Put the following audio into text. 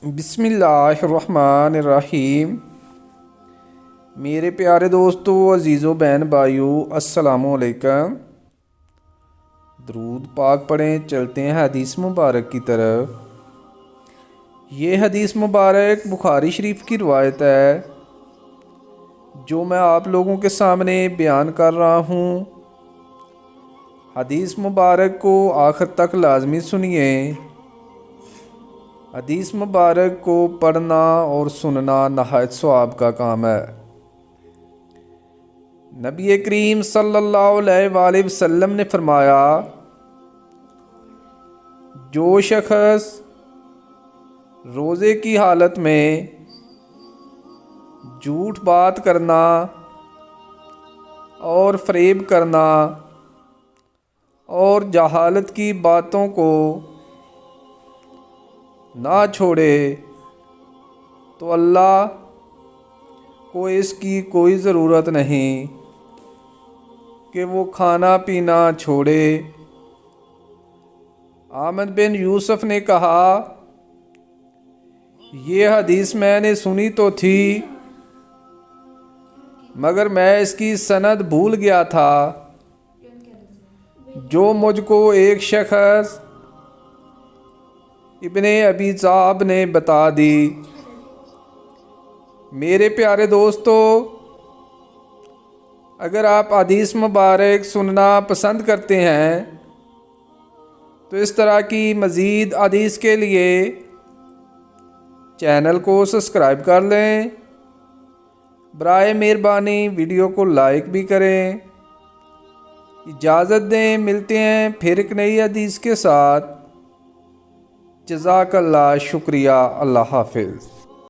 بسم اللہ الرحمن الرحیم۔ میرے پیارے دوستو، عزیزو، بہن بھائیو، السلام علیکم۔ درود پاک پڑھیں، چلتے ہیں حدیث مبارک کی طرف۔ یہ حدیث مبارک بخاری شریف کی روایت ہے جو میں آپ لوگوں کے سامنے بیان کر رہا ہوں۔ حدیث مبارک کو آخر تک لازمی سنیے۔ حدیث مبارک کو پڑھنا اور سننا نہایت ثواب کا کام ہے۔ نبی کریم صلی اللہ علیہ وآلہ وسلم نے فرمایا، جو شخص روزے کی حالت میں جھوٹ بات کرنا اور فریب کرنا اور جہالت کی باتوں کو نہ چھوڑے تو اللہ کو اس کی کوئی ضرورت نہیں کہ وہ کھانا پینا چھوڑے۔ احمد بن یوسف نے کہا، یہ حدیث میں نے سنی تو تھی مگر میں اس کی سند بھول گیا تھا۔ جو مجھ کو ایک شخص ابن ابی ذئب نے بتا دی۔ میرے پیارے دوستو، اگر آپ حدیث مبارک سننا پسند کرتے ہیں تو اس طرح کی مزید حدیث کے لیے چینل کو سبسکرائب کر لیں۔ برائے مہربانی ویڈیو کو لائک بھی کریں۔ اجازت دیں، ملتے ہیں پھر ایک نئی حدیث کے ساتھ۔ جزاک اللہ، شکریہ، اللہ حافظ۔